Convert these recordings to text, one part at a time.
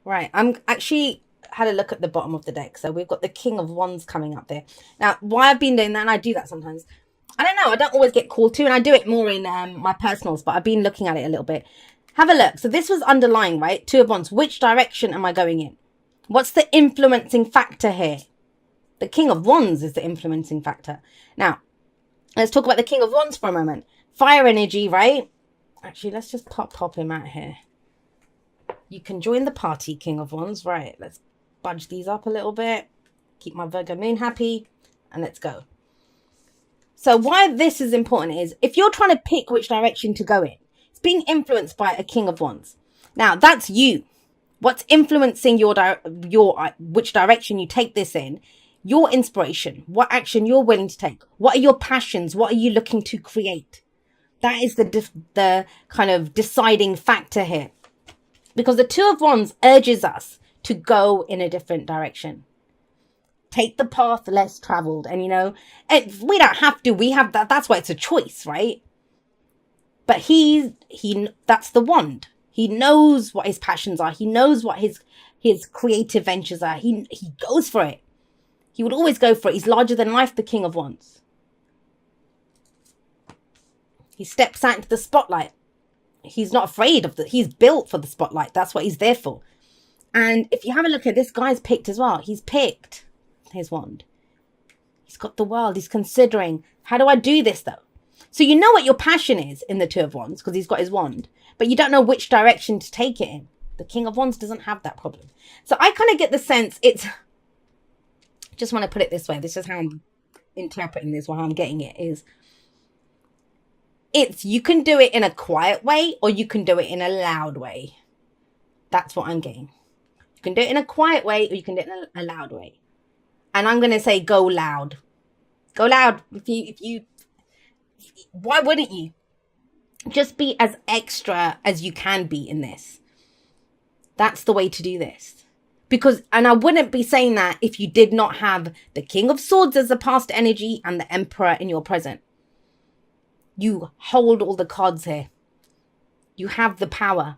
Right. I'm actually had a look at the bottom of the deck. So we've got the King of Wands coming up there. Now, why I've been doing that, and I do that sometimes. I don't know. I don't always get called to, and I do it more in my personals, but I've been looking at it a little bit. Have a look. So this was underlying, right? Two of Wands. Which direction am I going in? What's the influencing factor here? The King of Wands is the influencing factor. Now, let's talk about the King of Wands for a moment. Fire energy, right? Actually, let's just pop him out here. You can join the party, King of Wands. Right, let's budge these up a little bit. Keep my Virgo moon happy. And let's go. So why this is important is if you're trying to pick which direction to go in, it's being influenced by a King of Wands. Now, that's you. What's influencing your which direction you take this in, your inspiration, what action you're willing to take, what are your passions, what are you looking to create? That is the kind of deciding factor here. Because the Two of Wands urges us to go in a different direction. Take the path less traveled. And, you know, we don't have to. We have that. That's why it's a choice, right? But that's the wand. He knows what his passions are. He knows what his creative ventures are. He goes for it. He would always go for it. He's larger than life, the King of Wands. He steps out into the spotlight. He's not afraid of he's built for the spotlight. That's what he's there for. And if you have a look at this guy's picked as well. He's picked his wand. He's got the world. He's considering, how do I do this though? So you know what your passion is in the Two of Wands because he's got his wand, but you don't know which direction to take it in. The King of Wands doesn't have that problem. So I kind of get the sense just want to put it this way. This is how I'm interpreting this, or how I'm getting it is, you can do it in a quiet way or you can do it in a loud way. That's what I'm getting. You can do it in a quiet way or you can do it in a loud way. And I'm going to say go loud. Go loud. Why wouldn't you? Just be as extra as you can be in this. That's the way to do this. And I wouldn't be saying that if you did not have the King of Swords as the past energy and the Emperor in your present. You hold all the cards here. You have the power.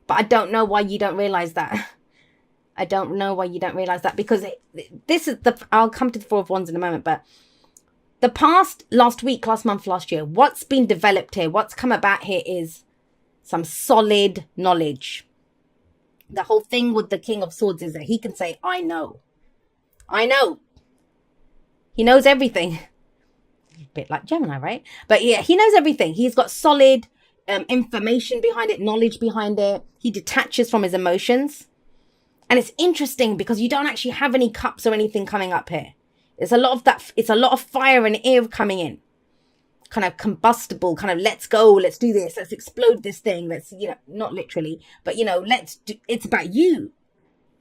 But I don't know why you don't realize that. I don't know why you don't realize that, because I'll come to the Four of Wands in a moment, but the past, last week, last month, last year, what's been developed here, what's come about here is some solid knowledge. The whole thing with the King of Swords is that he can say, I know. He knows everything. A bit like Gemini, right? But yeah, he knows everything. He's got solid information behind it, knowledge behind it. He detaches from his emotions. And it's interesting because you don't actually have any cups or anything coming up here. It's a lot of that. It's a lot of fire and air coming in. Kind of combustible, kind of let's go, let's do this, let's explode this thing. Let's, not literally, but, it's about you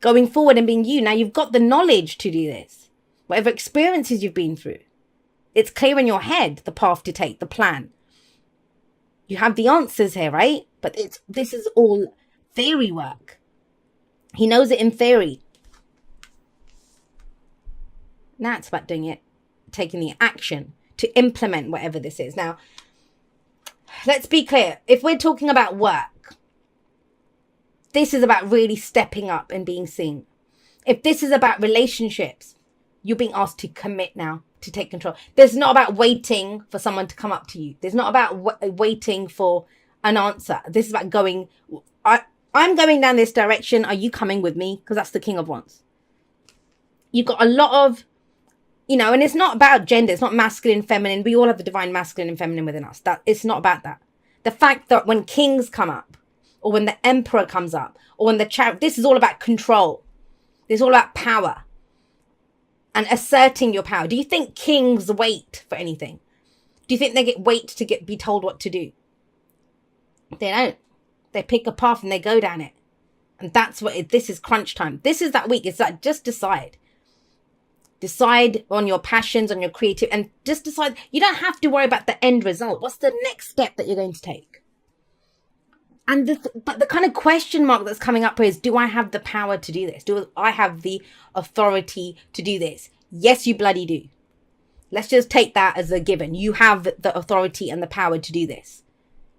going forward and being you. Now you've got the knowledge to do this. Whatever experiences you've been through, it's clear in your head, the path to take, the plan. You have the answers here, right? But this is all theory work. He knows it in theory. Now it's about doing it, taking the action to implement whatever this is. Now, let's be clear. If we're talking about work, this is about really stepping up and being seen. If this is about relationships, you're being asked to commit now, to take control. There's not about waiting for someone to come up to you. There's not about waiting for an answer. This is about going, I'm going down this direction. Are you coming with me? Because that's the King of Wands. You've got a lot of, and it's not about gender. It's not masculine, feminine. We all have the divine masculine and feminine within us. It's not about that. The fact that when kings come up, or when the emperor comes up, or when this is all about control. This is all about power and asserting your power. Do you think kings wait for anything? Do you think they wait to be told what to do? They don't. They pick a path and they go down it. And that's this is crunch time. This is that week. It's like, just decide. Decide on your passions, on your creative, and just decide. You don't have to worry about the end result. What's the next step that you're going to take? And but the kind of question mark that's coming up here is, do I have the power to do this? Do I have the authority to do this? Yes, you bloody do. Let's just take that as a given. You have the authority and the power to do this.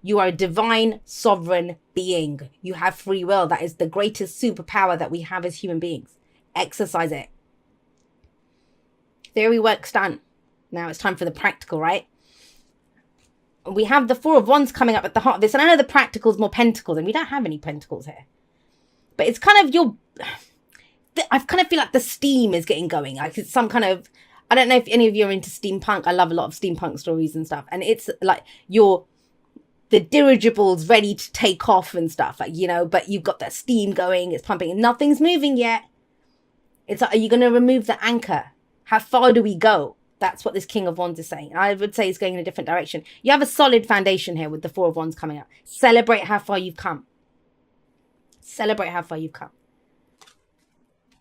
You are a divine sovereign being. You have free will. That is the greatest superpower that we have as human beings. Exercise it. Theory work's done. Now it's time for the practical, right? We have the Four of Wands coming up at the heart of this. And I know the practical is more pentacles, and we don't have any pentacles here. But it's kind of I kind of feel like the steam is getting going. Like it's some kind of, I don't know if any of you are into steampunk. I love a lot of steampunk stories and stuff. And it's like the dirigibles ready to take off and stuff, like, you know, but you've got that steam going, it's pumping, and nothing's moving yet. It's like, are you going to remove the anchor? How far do we go? That's what this King of Wands is saying. I would say it's going in a different direction. You have a solid foundation here with the Four of Wands coming up. Celebrate how far you've come. Celebrate how far you've come.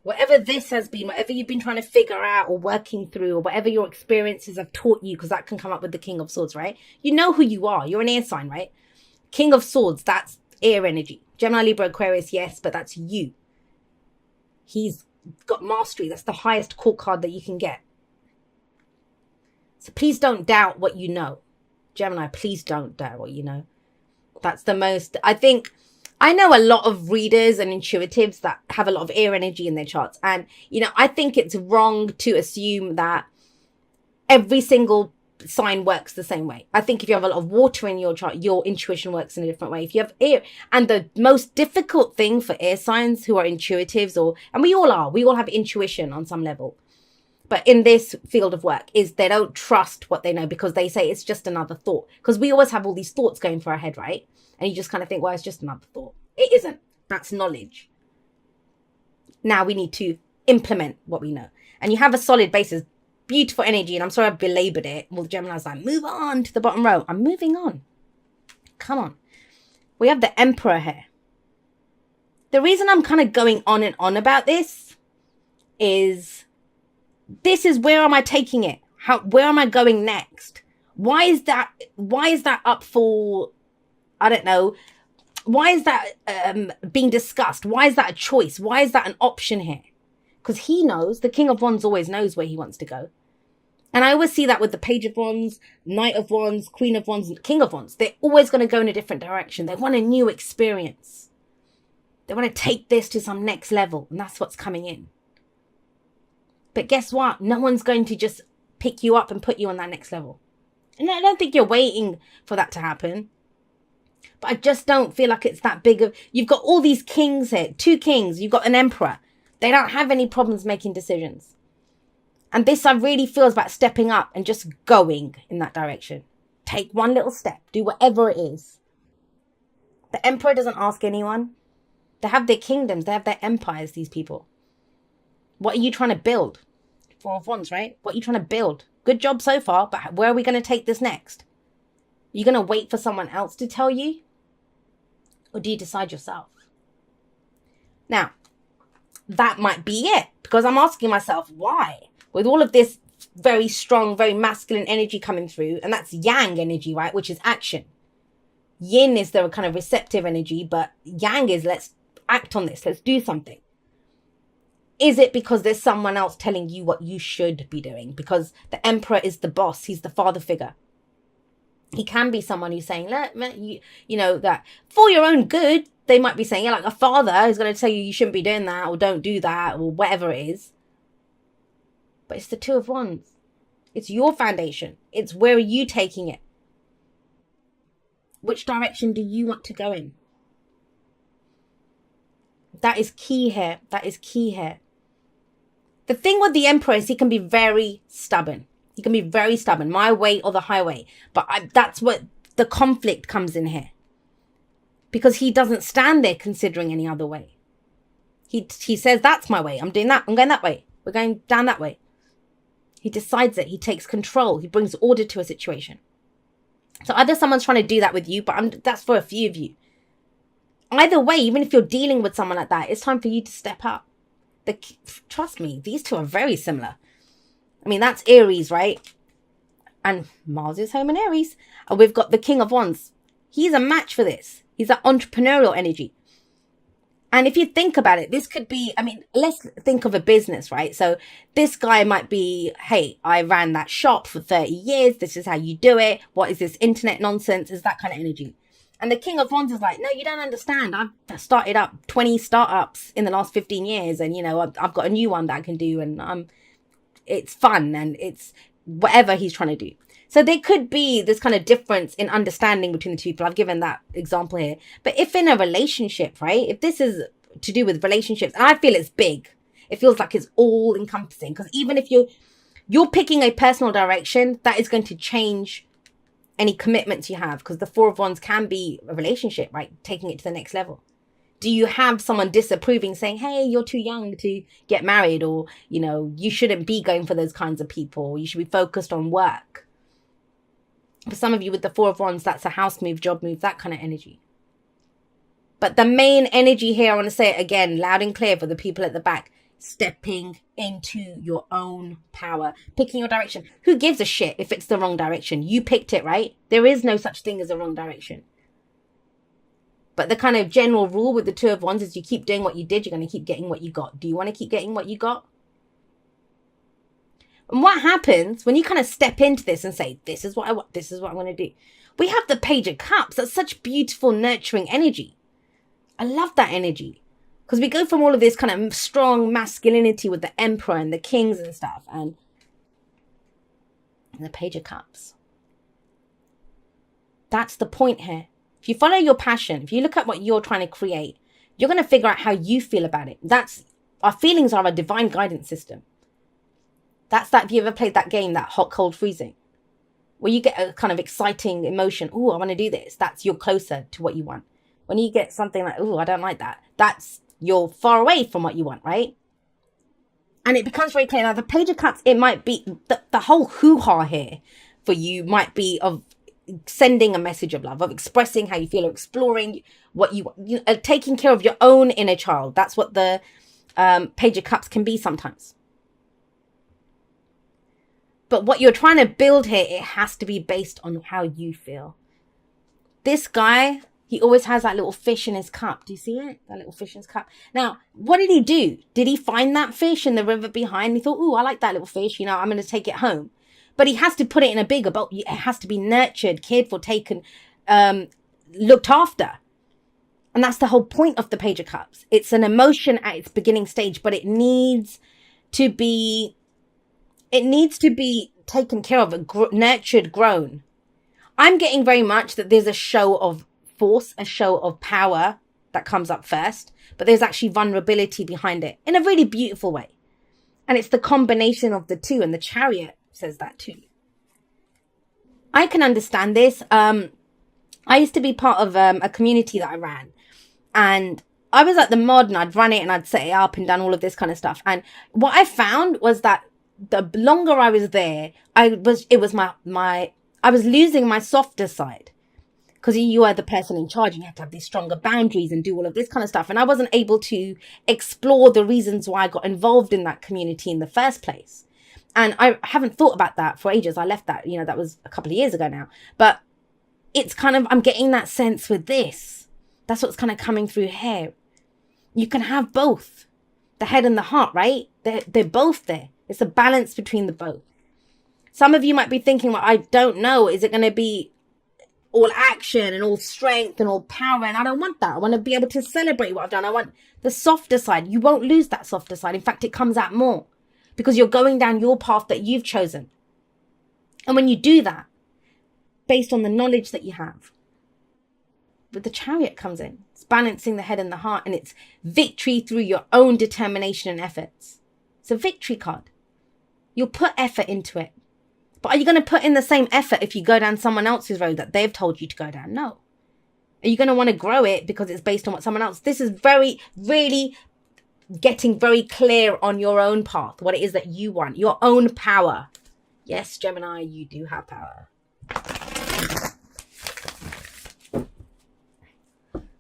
Whatever this has been, whatever you've been trying to figure out or working through, or whatever your experiences have taught you, because that can come up with the King of Swords, right? You know who you are. You're an air sign, right? King of Swords, that's air energy. Gemini, Libra, Aquarius, yes, but that's you. He's got mastery. That's the highest court card that you can get. So please don't doubt what you know. Gemini, please don't doubt what you know. That's the most, I think, I know a lot of readers and intuitives that have a lot of air energy in their charts. And, you know, I think it's wrong to assume that every single sign works the same way. I think if you have a lot of water in your chart, your intuition works in a different way. If you have air, and the most difficult thing for air signs who are intuitives, and we all have intuition on some level. But in this field of work is they don't trust what they know, because they say it's just another thought. Because we always have all these thoughts going through our head, right? And you just kind of think, well, it's just another thought. It isn't. That's knowledge. Now we need to implement what we know. And you have a solid basis, beautiful energy. And I'm sorry I've belabored it. Well, Gemini's like, move on to the bottom row. I'm moving on. Come on. We have the Emperor here. The reason I'm kind of going on and on about this is where am I taking it? Where am I going next? Why is that up for, I don't know. Why is that being discussed? Why is that a choice? Why is that an option here? Because he knows, the King of Wands always knows where he wants to go. And I always see that with the Page of Wands, Knight of Wands, Queen of Wands, and King of Wands. They're always going to go in a different direction. They want a new experience. They want to take this to some next level. And that's what's coming in. But guess what? No one's going to just pick you up and put you on that next level. And I don't think you're waiting for that to happen. But I just don't feel like it's that big of... You've got all these kings here. 2 kings. You've got an emperor. They don't have any problems making decisions. And this I really feel is about stepping up and just going in that direction. Take one little step. Do whatever it is. The emperor doesn't ask anyone. They have their kingdoms. They have their empires, these people. What are you trying to build? 4 of Wands, right? What are you trying to build? Good job so far, but where are we going to take this next? Are you going to wait for someone else to tell you? Or do you decide yourself? Now, that might be it. Because I'm asking myself, why? With all of this very strong, very masculine energy coming through, and that's yang energy, right? Which is action. Yin is the kind of receptive energy, but yang is let's act on this. Let's do something. Is it because there's someone else telling you what you should be doing? Because the emperor is the boss. He's the father figure. He can be someone who's saying, you know, that for your own good, they might be saying, yeah, like a father is going to tell you you shouldn't be doing that or don't do that or whatever it is. But it's the 2 of Wands. It's your foundation. It's where are you taking it? Which direction do you want to go in? That is key here. That is key here. The thing with the emperor is he can be very stubborn. He can be very stubborn. My way or the highway. But that's what the conflict comes in here. Because he doesn't stand there considering any other way. He says, that's my way. I'm doing that. I'm going that way. We're going down that way. He decides it. He takes control. He brings order to a situation. So either someone's trying to do that with you, but that's for a few of you. Either way, even if you're dealing with someone like that, it's time for you to step up. Trust me, these two are very similar. I mean, that's Aries, right? And Mars is home in Aries. And we've got the King of Wands. He's a match for this. He's that entrepreneurial energy. And if you think about it, this could be, I mean, let's think of a business, right? So this guy might be, hey, I ran that shop for 30 years. This is how you do it. What is this internet nonsense? Is that kind of energy. And the King of Wands is like, no, you don't understand. I've started up 20 startups in the last 15 years. And, I've got a new one that I can do. And it's fun and it's whatever he's trying to do. So there could be this kind of difference in understanding between the two people. I've given that example here. But if in a relationship, right, if this is to do with relationships, and I feel it's big, it feels like it's all encompassing. Because even if you're picking a personal direction, that is going to change any commitments you have. Because the Four of Wands can be a relationship, right? Taking it to the next level. Do you have someone disapproving, saying, hey, you're too young to get married, or, you shouldn't be going for those kinds of people. You should be focused on work. For some of you with the Four of Wands, that's a house move, job move, that kind of energy. But the main energy here, I want to say it again, loud and clear for the people at the back, stepping into your own power, picking your direction. Who gives a shit if it's the wrong direction? You picked it, right? There is no such thing as a wrong direction. But the kind of general rule with the Two of Wands is you keep doing what you did, you're going to keep getting what you got. Do you want to keep getting what you got? And what happens when you kind of step into this and say, this is what I want, this is what I'm going to do? We have the Page of Cups. That's such beautiful, nurturing energy. I love that energy. Because we go from all of this kind of strong masculinity with the Emperor and the Kings and stuff. And the Page of Cups. That's the point here. If you follow your passion, if you look at what you're trying to create, you're going to figure out how you feel about it. Our feelings are a divine guidance system. That's that, if you ever played that game, that hot, cold, freezing, where you get a kind of exciting emotion. Oh, I want to do this. That's you're closer to what you want. When you get something like, oh, I don't like that. That's you're far away from what you want, right? And it becomes very clear. Now, the Page of Cups, it might be the whole hoo-ha here for you might be of sending a message of love, of expressing how you feel, or exploring what you want, taking care of your own inner child. That's what the Page of Cups can be sometimes. But what you're trying to build here, it has to be based on how you feel. This guy, he always has that little fish in his cup. Do you see it? That little fish in his cup. Now, what did he do? Did he find that fish in the river behind? He thought, oh, I like that little fish. I'm going to take it home. But he has to put it in a bigger boat. It has to be nurtured, cared for, taken, looked after. And that's the whole point of the Page of Cups. It's an emotion at its beginning stage, but it needs to be taken care of, nurtured, grown. I'm getting very much that there's a show of force, a show of power that comes up first, but there's actually vulnerability behind it in a really beautiful way. And it's the combination of the two, and the Chariot says that too. I can understand this. I used to be part of a community that I ran, and I was like the mod, and I'd run it and I'd set it up and done all of this kind of stuff. And what I found was that the longer I was there, I was losing my softer side, because you are the person in charge and you have to have these stronger boundaries and do all of this kind of stuff. And I wasn't able to explore the reasons why I got involved in that community in the first place. And I haven't thought about that for ages. I left that, that was a couple of years ago now. But it's kind of, I'm getting that sense with this. That's what's kind of coming through here. You can have both. The head and the heart, right? They're both there. It's a balance between the both. Some of you might be thinking, well, I don't know. Is it going to be all action and all strength and all power? And I don't want that. I want to be able to celebrate what I've done. I want the softer side. You won't lose that softer side. In fact, it comes out more, because you're going down your path that you've chosen. And when you do that, based on the knowledge that you have, but the Chariot comes in. It's balancing the head and the heart, and it's victory through your own determination and efforts. It's a victory card. You'll put effort into it. But are you going to put in the same effort if you go down someone else's road that they've told you to go down? No. Are you going to want to grow it because it's based on what someone else? This is really getting very clear on your own path, what it is that you want, your own power. Yes, Gemini, you do have power.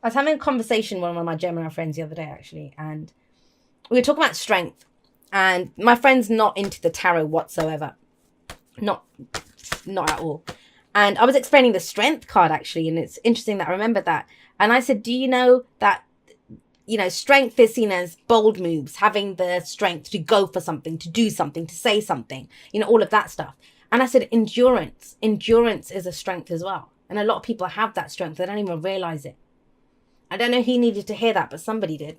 I was having a conversation with one of my Gemini friends the other day, actually, and we were talking about strength. And my friend's not into the tarot whatsoever. Not at all. And I was explaining the strength card, actually, and it's interesting that I remembered that. And I said, do you know that, strength is seen as bold moves, having the strength to go for something, to do something, to say something, all of that stuff. And I said, endurance is a strength as well. And a lot of people have that strength. They don't even realize it. I don't know who needed to hear that, but somebody did.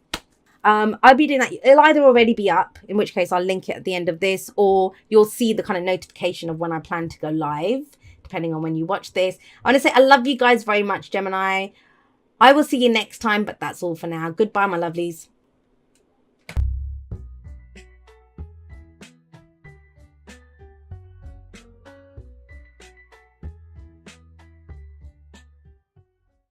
I'll be doing that. It'll either already be up, in which case I'll link it at the end of this, or you'll see the kind of notification of when I plan to go live, depending on when you watch this. I want to say I love you guys very much, Gemini. I will see you next time, but that's all for now. Goodbye, my lovelies.